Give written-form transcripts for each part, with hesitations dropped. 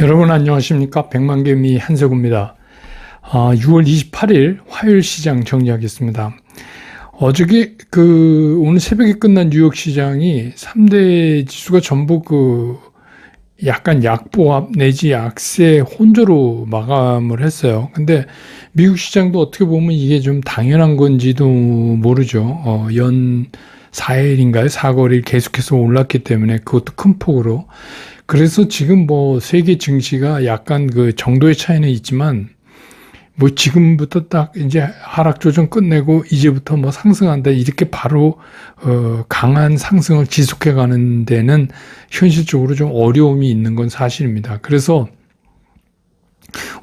여러분 안녕하십니까? 백만개미 한세구입니다. 6월 28일 화요일 시장 정리하겠습니다. 어저께 오늘 새벽에 끝난 뉴욕 시장이 3대 지수가 전부 약간 약보합 내지 약세 혼조로 마감을 했어요. 근데 미국 시장도 어떻게 보면 이게 좀 당연한 건지도 모르죠. 연 4일인가요? 4거래일 계속해서 올랐기 때문에 그것도 큰 폭으로. 그래서 지금 세계 증시가 약간 정도의 차이는 있지만 지금부터 딱 이제 하락 조정 끝내고 이제부터 상승한다 이렇게 바로 강한 상승을 지속해 가는 데는 현실적으로 좀 어려움이 있는 건 사실입니다. 그래서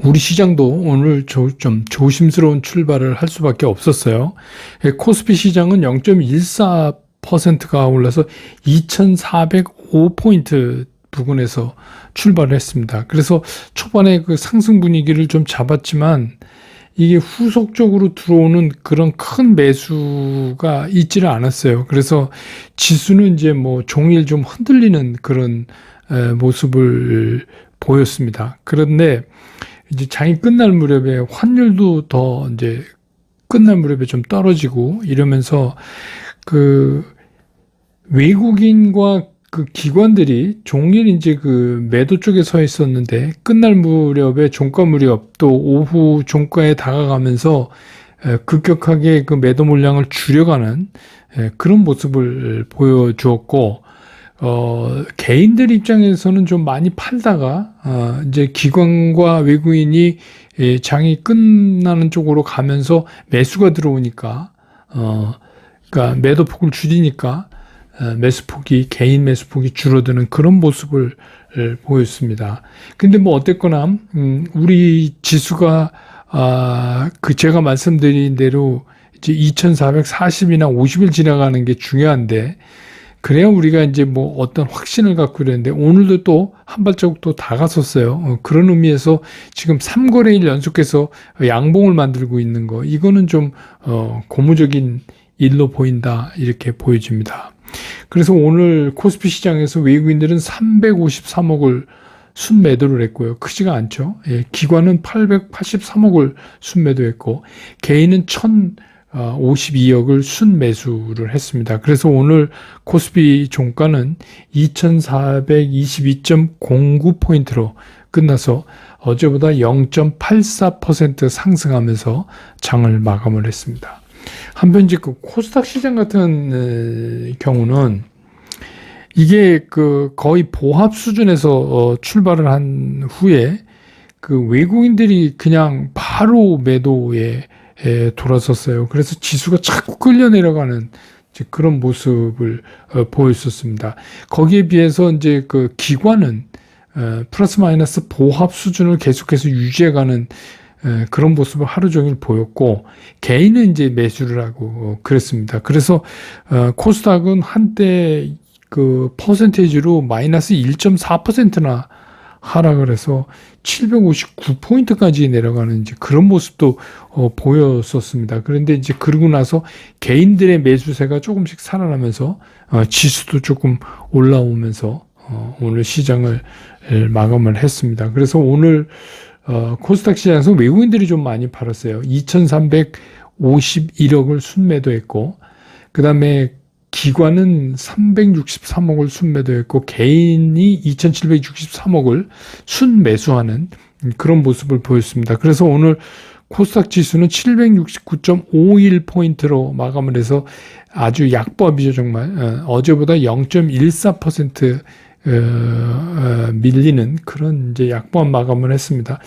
우리 시장도 오늘 좀 조심스러운 출발을 할 수밖에 없었어요. 코스피 시장은 0.14%가 올라서 2,405포인트 부근에서 출발을 했습니다. 그래서 초반에 상승 분위기를 좀 잡았지만 이게 후속적으로 들어오는 그런 큰 매수가 있지를 않았어요. 그래서 지수는 이제 종일 좀 흔들리는 그런 모습을 보였습니다. 그런데 이제 장이 끝날 무렵에 환율도 더 이제 끝날 무렵에 좀 떨어지고 이러면서 외국인과 기관들이 종일 이제 매도 쪽에 서 있었는데 끝날 무렵에 종가 무렵 또 오후 종가에 다가가면서 급격하게 매도 물량을 줄여가는 그런 모습을 보여주었고 개인들 입장에서는 좀 많이 팔다가 이제 기관과 외국인이 장이 끝나는 쪽으로 가면서 매수가 들어오니까 그러니까 매도폭을 줄이니까 개인 매수폭이 줄어드는 그런 모습을 보였습니다. 근데 어쨌거나, 우리 지수가, 제가 말씀드린 대로 이제 2440이나 50일 지나가는 게 중요한데, 그래야 우리가 이제 어떤 확신을 갖고 이랬는데, 오늘도 또 한 발자국 또 다가섰어요. 그런 의미에서 지금 3거래일 연속해서 양봉을 만들고 있는 거, 이거는 좀, 고무적인 일로 보인다, 이렇게 보여집니다. 그래서 오늘 코스피 시장에서 외국인들은 353억을 순매도를 했고요. 크지가 않죠. 기관은 883억을 순매도했고 개인은 1052억을 순매수를 했습니다. 그래서 오늘 코스피 종가는 2422.09포인트로 끝나서 어제보다 0.84% 상승하면서 장을 마감을 했습니다. 한편 이제 코스닥 시장 같은 경우는 이게 거의 보합 수준에서 출발을 한 후에 외국인들이 그냥 바로 매도에 돌아섰어요. 그래서 지수가 자꾸 끌려 내려가는 그런 모습을 보였었습니다. 거기에 비해서 이제 기관은 플러스 마이너스 보합 수준을 계속해서 유지해가는 그런 모습을 하루 종일 보였고 개인은 이제 매수를 하고 그랬습니다. 그래서 코스닥은 한때 퍼센테이지로 마이너스 1.4%나 하락을 해서 759포인트까지 내려가는 이제 그런 모습도 보였었습니다. 그런데 이제 그러고 나서 개인들의 매수세가 조금씩 살아나면서 지수도 조금 올라오면서 오늘 시장을 마감을 했습니다. 그래서 오늘 코스닥 시장에서 외국인들이 좀 많이 팔았어요. 2,351억을 순매도했고, 그 다음에 기관은 363억을 순매도했고, 개인이 2,763억을 순매수하는 그런 모습을 보였습니다. 그래서 오늘 코스닥 지수는 769.51포인트로 마감을 해서 아주 약보합이죠, 정말. 어제보다 0.14% 밀리는 그런 이제 약보합 마감을 했습니다.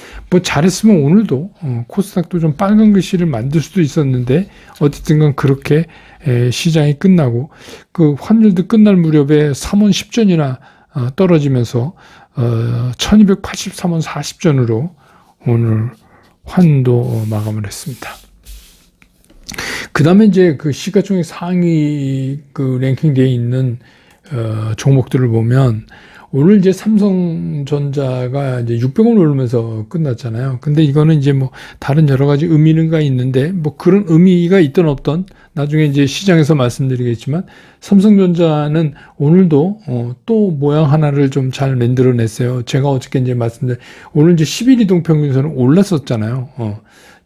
잘했으면 오늘도 코스닥도 좀 빨간 글씨를 만들 수도 있었는데 어쨌든간 그렇게 시장이 끝나고 환율도 끝날 무렵에 3원 10전이나 떨어지면서 1283원 40전으로 오늘 환도 마감을 했습니다. 그 다음에 이제 시가총액 상위 랭킹되어 있는 종목들을 보면 오늘 이제 삼성전자가 이제 600원 오르면서 끝났잖아요. 근데 이거는 이제 뭐 다른 여러 가지 의미가 있는데 뭐 그런 의미가 있든 없든 나중에 이제 시장에서 말씀드리겠지만 삼성전자는 오늘도 또 모양 하나를 좀 잘 만들어냈어요. 제가 어저께 이제 말씀드린 오늘 이제 11 이동 평균선은 올랐었잖아요.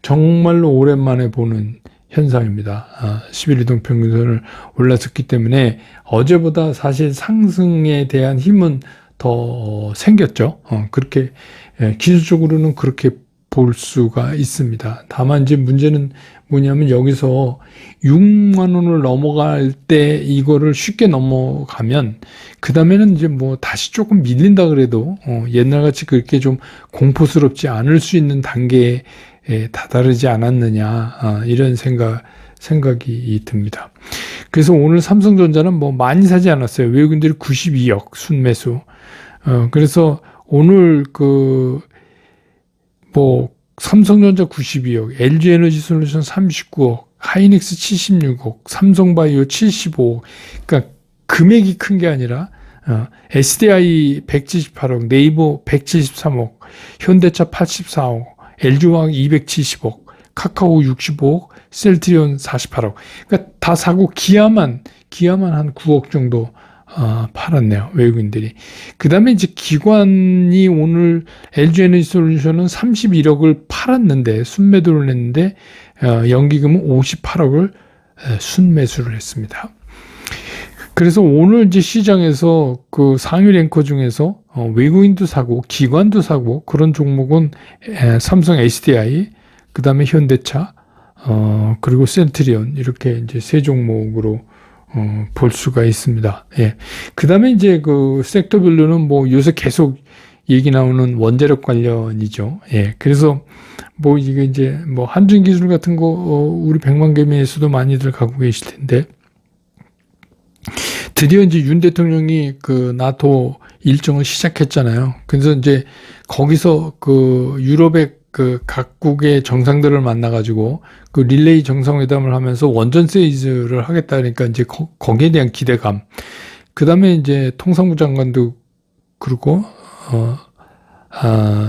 정말로 오랜만에 보는 현상입니다. 11 이동 평균선을 올랐었기 때문에 어제보다 사실 상승에 대한 힘은 더 생겼죠. 그렇게 기술적으로는 그렇게 볼 수가 있습니다. 다만 이제 문제는 뭐냐면 여기서 6만 원을 넘어갈 때 이거를 쉽게 넘어가면 그 다음에는 이제 뭐 다시 조금 밀린다 그래도 옛날같이 그렇게 좀 공포스럽지 않을 수 있는 단계에 다다르지 않았느냐 이런 생각이 듭니다. 그래서 오늘 삼성전자는 뭐 많이 사지 않았어요. 외국인들이 92억 순매수. 그래서 오늘 삼성전자 92억, LG에너지솔루션 39억, 하이닉스 76억, 삼성바이오 75억. 그러니까 금액이 큰 게 아니라 SDI 178억, 네이버 173억, 현대차 84억, LG화학 270억, 카카오 65억, 셀트리온 48억. 그러니까 다 사고 기아만 한 9억 정도 팔았네요. 외국인들이. 그 다음에 이제 기관이 오늘 LG에너지솔루션은 31억을 팔았는데 순매도를 했는데 연기금은 58억을 순매수를 했습니다. 그래서 오늘 이제 시장에서 그 상위 랭커 중에서 외국인도 사고 기관도 사고 그런 종목은 삼성 SDI, 그 다음에 현대차, 그리고 셀트리온 이렇게 이제 세 종목으로 볼 수가 있습니다. 예. 그 다음에 이제 그 섹터별로는 뭐 요새 계속 얘기 나오는 원자력 관련이죠. 예. 그래서 뭐 이게 이제 뭐 한준기술 같은 거 우리 백만개미에서도 많이들 갖고 계실 텐데 드디어 이제 윤 대통령이 그 나토 일정을 시작했잖아요. 그래서 이제 거기서 그 유럽의 그 각국의 정상들을 만나가지고 그 릴레이 정상회담을 하면서 원전 세이즈를 하겠다 그러니까 이제 거기에 대한 기대감. 그 다음에 이제 통상부 장관도 그리고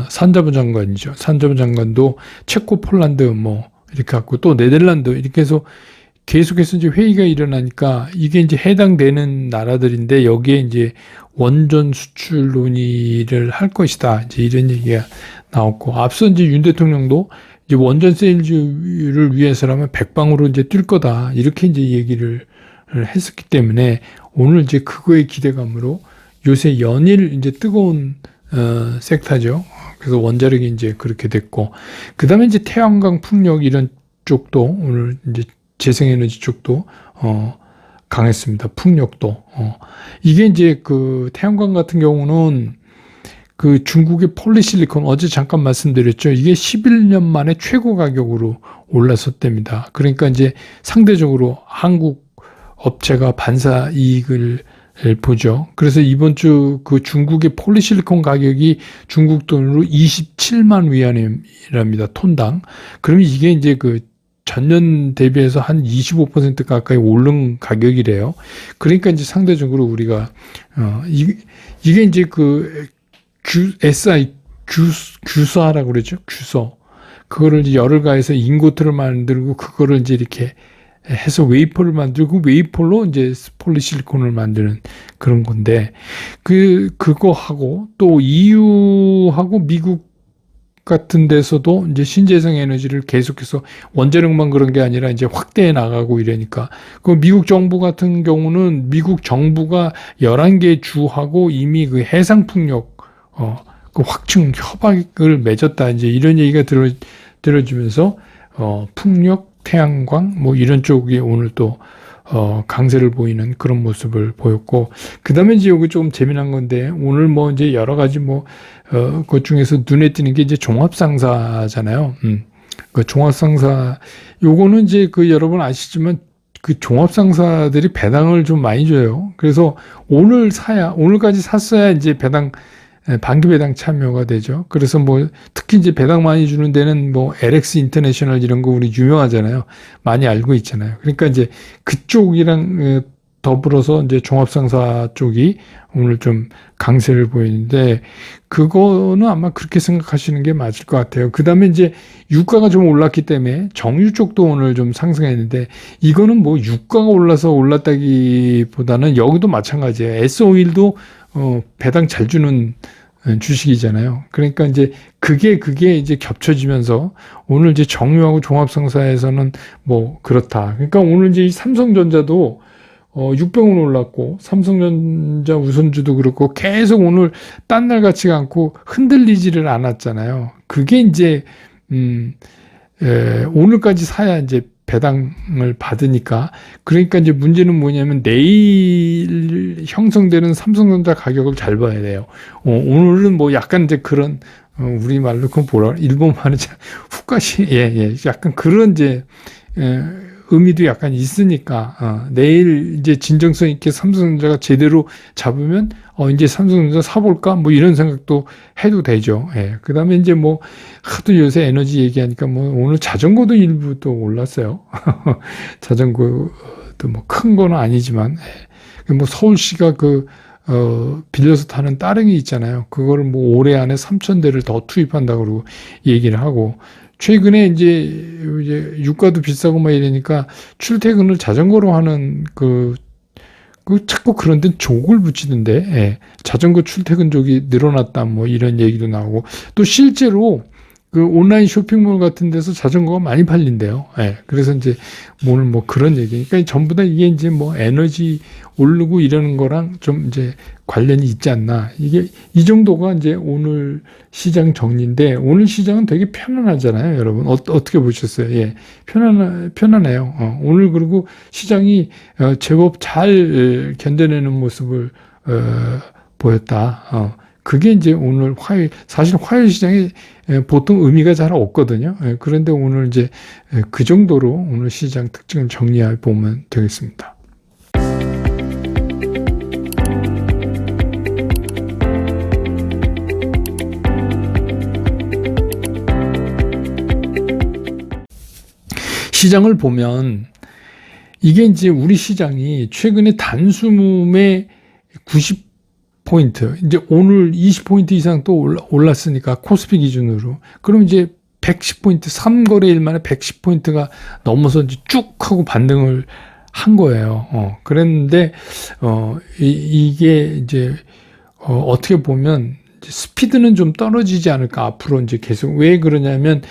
산자부 장관이죠. 산자부 장관도 체코, 폴란드 뭐 이렇게 갖고 또 네덜란드 이렇게 해서 계속해서 이제 회의가 일어나니까 이게 이제 해당되는 나라들인데 여기에 이제 원전 수출 논의를 할 것이다. 이제 이런 얘기가 나왔고 앞서 이제 윤 대통령도 이제 원전 세일즈를 위해서라면 백방으로 이제 뛸 거다. 이렇게 이제 얘기를 했었기 때문에 오늘 이제 그거의 기대감으로 요새 연일 이제 뜨거운 섹터죠. 그래서 원자력이 이제 그렇게 됐고 그 다음에 이제 태양광 풍력 이런 쪽도 오늘 이제 재생에너지 쪽도 강했습니다. 풍력도 이게 이제 그 태양광 같은 경우는 그 중국의 폴리실리콘 어제 잠깐 말씀드렸죠. 이게 11년 만에 최고 가격으로 올랐었답니다. 그러니까 이제 상대적으로 한국 업체가 반사 이익을 보죠. 그래서 이번 주 그 중국의 폴리실리콘 가격이 중국 돈으로 27만 위안이랍니다. 톤당. 그러면 이게 이제 그 전년 대비해서 한 25% 가까이 오른 가격이래요. 그러니까 이제 상대적으로 우리가 이게 이제 그 SI 규사라고 그러죠. 규서. 그거를 이제 열을 가해서 인고트를 만들고 그거를 이제 이렇게 해서 웨이퍼를 만들고 웨이퍼로 이제 폴리실리콘을 만드는 그런 건데 그거 하고 또 EU하고 미국 같은 데서도 이제 신재생 에너지를 계속해서 원자력만 그런 게 아니라 이제 확대해 나가고 이러니까 그 미국 정부 같은 경우는 미국 정부가 11개 주하고 이미 그 해상 풍력 그 확충 협약을 맺었다 이제 이런 얘기가 들어지면서 풍력, 태양광 뭐 이런 쪽이 오늘 또 강세를 보이는 그런 모습을 보였고 그 다음에 이제 여기 조금 재미난 건데 오늘 뭐 이제 여러 가지 그 중에서 눈에 띄는 게 이제 종합상사잖아요. 그 종합상사 요거는 이제 그 여러분 아시지만 그 종합상사들이 배당을 좀 많이 줘요. 그래서 오늘까지 샀어야 이제 반기 배당 참여가 되죠. 그래서 뭐 특히 이제 배당 많이 주는 데는 뭐 LX 인터내셔널 이런 거 우리 유명하잖아요. 많이 알고 있잖아요. 그러니까 이제 그쪽이랑 더불어서 이제 종합상사 쪽이 오늘 좀 강세를 보이는데, 그거는 아마 그렇게 생각하시는 게 맞을 것 같아요. 그 다음에 이제 유가가 좀 올랐기 때문에 정유 쪽도 오늘 좀 상승했는데, 이거는 뭐 유가가 올라서 올랐다기보다는 여기도 마찬가지예요. S-오일도 배당 잘 주는 주식이잖아요. 그러니까 이제 그게 이제 겹쳐지면서 오늘 이제 정유하고 종합상사에서는 뭐 그렇다. 그러니까 오늘 이제 이 삼성전자도 600원 올랐고, 삼성전자 우선주도 그렇고, 계속 오늘 딴 날 같지가 않고 흔들리지를 않았잖아요. 그게 이제, 오늘까지 사야 이제 배당을 받으니까. 그러니까 이제 문제는 뭐냐면 내일 형성되는 삼성전자 가격을 잘 봐야 돼요. 오늘은 뭐 약간 이제 그런, 우리말로 그건 뭐라, 일본말은 훅가시, 약간 그런 이제, 의미도 약간 있으니까, 내일 이제 진정성 있게 삼성전자가 제대로 잡으면, 이제 삼성전자 사볼까? 뭐 이런 생각도 해도 되죠. 예. 그 다음에 이제 뭐, 하도 요새 에너지 얘기하니까 뭐, 오늘 자전거도 일부 또 올랐어요. 자전거도 뭐 큰 거는 아니지만, 뭐 서울시가 빌려서 타는 따릉이 있잖아요. 그거를 뭐 올해 안에 3,000대를 더 투입한다고 그러고 얘기를 하고, 최근에 이제 유가도 비싸고 막 이러니까 출퇴근을 자전거로 하는 자꾸 그런 데는 족을 붙이던데, 예. 자전거 출퇴근족이 늘어났다 뭐 이런 얘기도 나오고, 또 실제로 온라인 쇼핑몰 같은 데서 자전거가 많이 팔린대요. 예. 그래서 이제 오늘 뭐 그런 얘기. 그러니까 전부 다 이게 이제 뭐 에너지 오르고 이러는 거랑 좀 이제 관련이 있지 않나. 이게 이 정도가 이제 오늘 시장 정리인데, 오늘 시장은 되게 편안하잖아요, 여러분. 어떻게 보셨어요? 예. 편안해요. 오늘 그리고 시장이 제법 잘 견뎌내는 모습을 보였다. 그게 이제 오늘 사실 화요일 시장에 보통 의미가 잘 없거든요. 그런데 오늘 이제 그 정도로 오늘 시장 특징을 정리해 보면 되겠습니다. 시장을 보면 이게 이제 우리 시장이 최근에 단숨에 90포인트, 이제 오늘 20포인트 이상 또 올랐으니까 코스피 기준으로. 그럼 이제 110포인트, 3거래일 만에 110포인트가 넘어서 이제 쭉 하고 반등을 한 거예요. 그랬는데, 이게 이제, 어떻게 보면 스피드는 좀 떨어지지 않을까, 앞으로 이제 계속. 왜 그러냐면,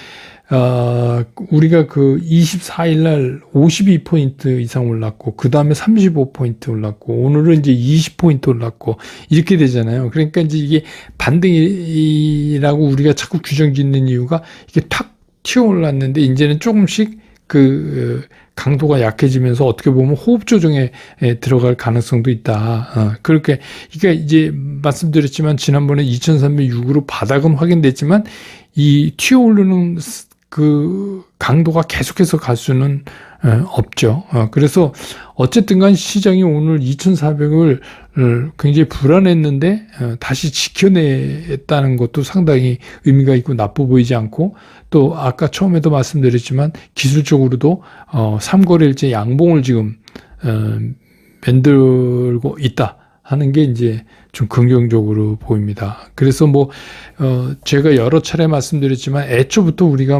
우리가 24일 날 52포인트 이상 올랐고, 그 다음에 35포인트 올랐고, 오늘은 이제 20포인트 올랐고, 이렇게 되잖아요. 그러니까 이제 이게 반등이라고 우리가 자꾸 규정 짓는 이유가 이게 탁 튀어 올랐는데, 이제는 조금씩 강도가 약해지면서 어떻게 보면 호흡 조정에 들어갈 가능성도 있다. 그러니까 이제 말씀드렸지만, 지난번에 2306으로 바닥은 확인됐지만, 이 튀어오르는 강도가 계속해서 갈 수는 없죠. 그래서 어쨌든 간 시장이 오늘 2400을 굉장히 불안했는데 다시 지켜냈다는 것도 상당히 의미가 있고 나빠 보이지 않고, 또 아까 처음에도 말씀드렸지만 기술적으로도 3거래일째 양봉을 지금 만들고 있다 하는 게 이제 좀 긍정적으로 보입니다. 그래서 제가 여러 차례 말씀드렸지만 애초부터 우리가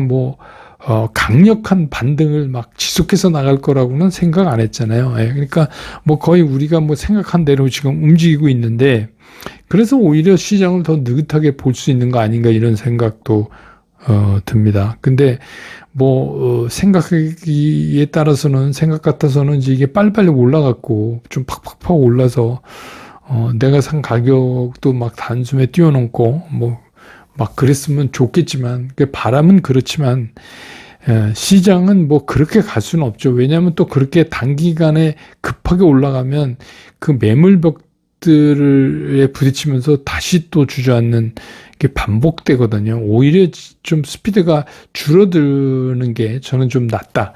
강력한 반등을 막 지속해서 나갈 거라고는 생각 안 했잖아요. 그러니까 거의 우리가 생각한 대로 지금 움직이고 있는데, 그래서 오히려 시장을 더 느긋하게 볼 수 있는 거 아닌가 이런 생각도 듭니다. 근데 생각에 따라서는, 생각 같아서는 이제 이게 빨리빨리 올라갔고 좀 팍팍팍 올라서 내가 산 가격도 막 단숨에 뛰어넘고 막 그랬으면 좋겠지만, 바람은 그렇지만 시장은 그렇게 갈 수는 없죠. 왜냐하면 또 그렇게 단기간에 급하게 올라가면 그 매물벽들에 부딪히면서 다시 또 주저앉는 게 반복되거든요. 오히려 좀 스피드가 줄어드는 게 저는 좀 낫다.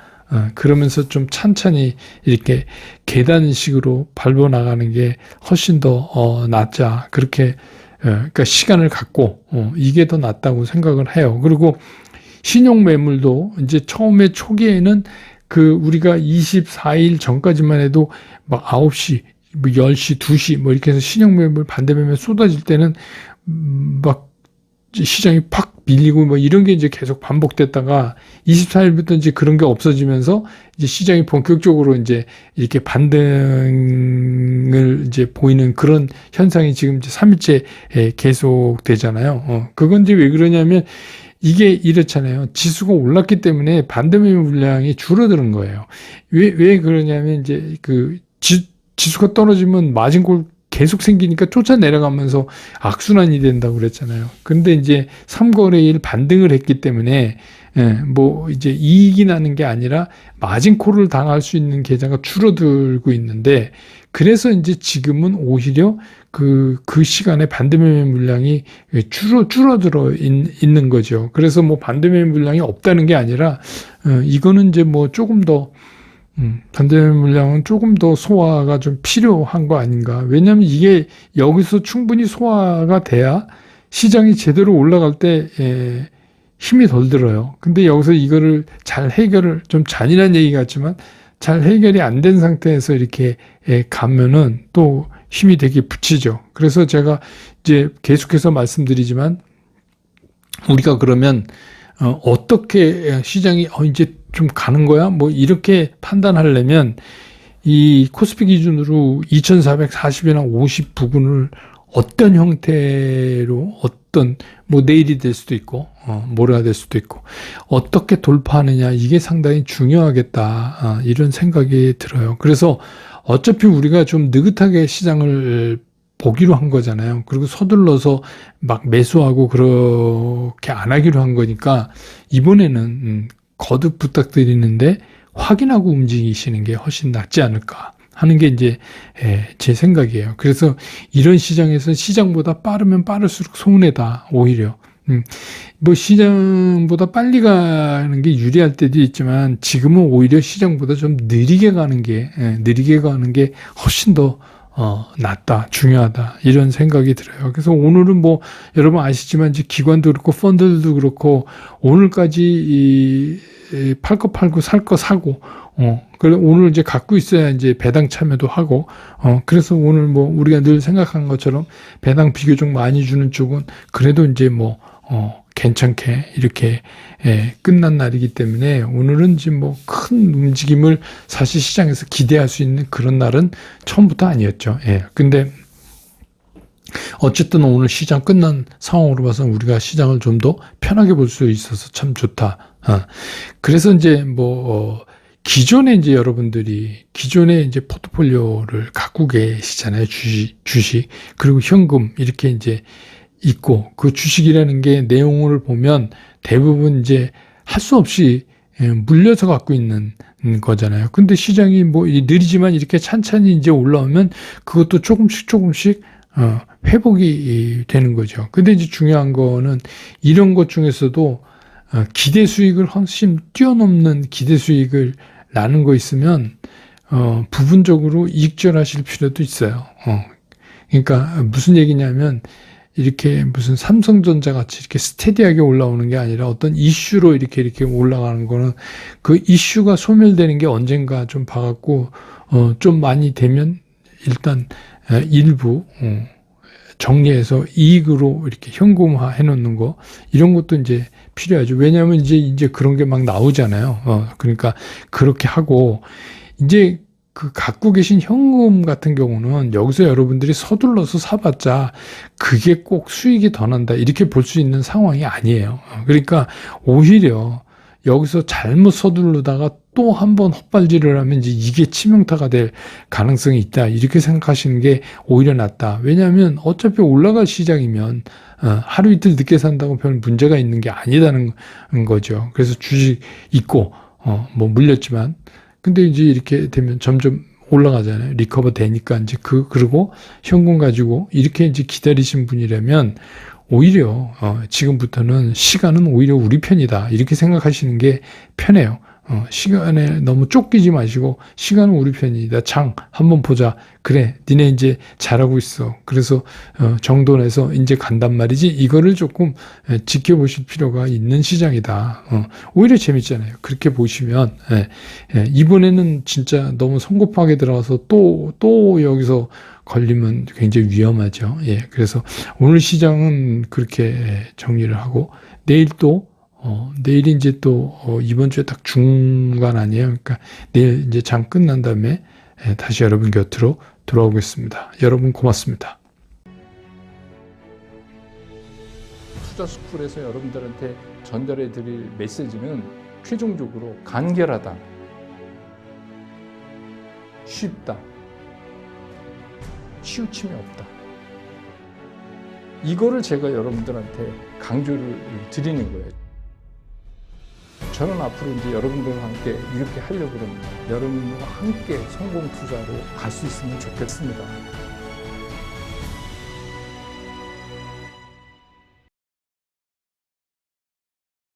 그러면서 좀 천천히 이렇게 계단식으로 밟아 나가는 게 훨씬 더 낫자. 그렇게 그러니까 시간을 갖고 이게 더 낫다고 생각을 해요. 그리고 신용 매물도 이제 처음에 초기에는 우리가 24일 전까지만 해도 막 9시, 뭐 10시, 2시 뭐 이렇게 해서 신형 매물 반대 매물 쏟아질 때는 막 시장이 팍 밀리고 뭐 이런 게 이제 계속 반복됐다가 24일부터 이제 그런 게 없어지면서 이제 시장이 본격적으로 이제 이렇게 반등을 이제 보이는 그런 현상이 지금 이제 3일째 계속 되잖아요. 그건 이제 왜 그러냐면 이게 이렇잖아요. 지수가 올랐기 때문에 반대 매물 물량이 줄어드는 거예요. 왜 그러냐면 이제 지수가 떨어지면 마진골 계속 생기니까 쫓아 내려가면서 악순환이 된다고 그랬잖아요. 근데 이제 3거래일 반등을 했기 때문에 뭐 이제 이익이 나는 게 아니라 마진콜을 당할 수 있는 계좌가 줄어들고 있는데, 그래서 이제 지금은 오히려 그 시간에 반대매매 물량이 줄어들어 있는 거죠. 그래서 뭐 반대매매 물량이 없다는 게 아니라 이거는 이제 뭐 조금 더 반대매매 물량은 조금 더 소화가 좀 필요한 거 아닌가. 왜냐하면 이게 여기서 충분히 소화가 돼야 시장이 제대로 올라갈 때 힘이 덜 들어요. 근데 여기서 이거를 잘 해결을, 좀 잔인한 얘기 같지만 잘 해결이 안 된 상태에서 이렇게 가면은 또 힘이 되게 붙이죠. 그래서 제가 이제 계속해서 말씀드리지만, 우리가 그러면 어떻게 시장이 이제 좀 가는 거야? 뭐 이렇게 판단하려면 이 코스피 기준으로 2440이나 50 부근을 어떤 형태로, 어떤 뭐 내일이 될 수도 있고 모레가 될 수도 있고 어떻게 돌파하느냐, 이게 상당히 중요하겠다, 이런 생각이 들어요. 그래서 어차피 우리가 좀 느긋하게 시장을 보기로 한 거잖아요. 그리고 서둘러서 막 매수하고 그렇게 안 하기로 한 거니까 이번에는 거듭 부탁드리는데 확인하고 움직이시는 게 훨씬 낫지 않을까 하는 게 이제 제 생각이에요. 그래서 이런 시장에서 시장보다 빠르면 빠를수록 손해다, 오히려. 뭐 시장보다 빨리 가는 게 유리할 때도 있지만 지금은 오히려 시장보다 좀 느리게 가는 게 훨씬 더 낫다, 중요하다, 이런 생각이 들어요. 그래서 오늘은 뭐 여러분 아시지만 이제 기관도 그렇고 펀드들도 그렇고 오늘까지 팔 거 팔고 살 거 사고, 그래서 오늘 이제 갖고 있어야 이제 배당 참여도 하고, 그래서 오늘 뭐 우리가 늘 생각한 것처럼 배당 비교적 많이 주는 쪽은 그래도 이제 뭐 괜찮게 이렇게 끝난 날이기 때문에 오늘은 지금 뭐 큰 움직임을 사실 시장에서 기대할 수 있는 그런 날은 처음부터 아니었죠. 근데 어쨌든 오늘 시장 끝난 상황으로 봐서 우리가 시장을 좀 더 편하게 볼 수 있어서 참 좋다. 그래서 이제 뭐 기존에 이제 여러분들이 기존에 이제 포트폴리오를 갖고 계시잖아요. 주식 그리고 현금 이렇게 이제 있고, 그 주식이라는 게 내용을 보면 대부분 이제 할 수 없이 물려서 갖고 있는 거잖아요. 근데 시장이 뭐 느리지만 이렇게 찬찬히 이제 올라오면 그것도 조금씩 회복이 되는 거죠. 근데 이제 중요한 거는 이런 것 중에서도 기대 수익을 훨씬 뛰어넘는 기대 수익을 나는 거 있으면 부분적으로 이익절하실 필요도 있어요. 그러니까 무슨 얘기냐면, 이렇게 무슨 삼성전자 같이 이렇게 스테디하게 올라오는 게 아니라 어떤 이슈로 이렇게 올라가는 거는 그 이슈가 소멸되는 게 언젠가 좀 봐갖고 좀 많이 되면 일단 일부 정리해서 이익으로 이렇게 현금화 해놓는 거, 이런 것도 이제 필요하죠. 왜냐하면 이제 그런 게 막 나오잖아요. 그러니까 그렇게 하고, 이제 그 갖고 계신 현금 같은 경우는 여기서 여러분들이 서둘러서 사봤자 그게 꼭 수익이 더 난다, 이렇게 볼 수 있는 상황이 아니에요. 그러니까 오히려 여기서 잘못 서두르다가 또 한 번 헛발질을 하면 이제 이게 치명타가 될 가능성이 있다, 이렇게 생각하시는 게 오히려 낫다. 왜냐하면 어차피 올라갈 시장이면 하루 이틀 늦게 산다고 별 문제가 있는 게 아니다는 거죠. 그래서 주식 있고 뭐 물렸지만, 근데 이제 이렇게 되면 점점 올라가잖아요. 리커버 되니까 이제 그리고 현금 가지고 이렇게 이제 기다리신 분이라면 오히려 지금부터는 시간은 오히려 우리 편이다, 이렇게 생각하시는 게 편해요. 시간에 너무 쫓기지 마시고 시간은 우리 편이다. 장 한번 보자. 그래, 니네 이제 잘하고 있어. 그래서 정도 내서 이제 간단 말이지. 이거를 조금 지켜보실 필요가 있는 시장이다. 오히려 재밌잖아요. 그렇게 보시면 이번에는 진짜 너무 성급하게 들어가서 또 여기서 걸리면 굉장히 위험하죠. 예, 그래서 오늘 시장은 그렇게 정리를 하고 내일 또 내일이 이제 또 이번 주에 딱 중간 아니에요. 그러니까 내일 이제 장 끝난 다음에 다시 여러분 곁으로 돌아오겠습니다. 여러분 고맙습니다. 투자스쿨에서 여러분들한테 전달해 드릴 메시지는 최종적으로 간결하다, 쉽다, 치우침이 없다. 이거를 제가 여러분들한테 강조를 드리는 거예요. 저는 앞으로 이제 여러분들과 함께 이렇게 하려고 합니다. 여러분과 함께 성공 투자로 갈 수 있으면 좋겠습니다.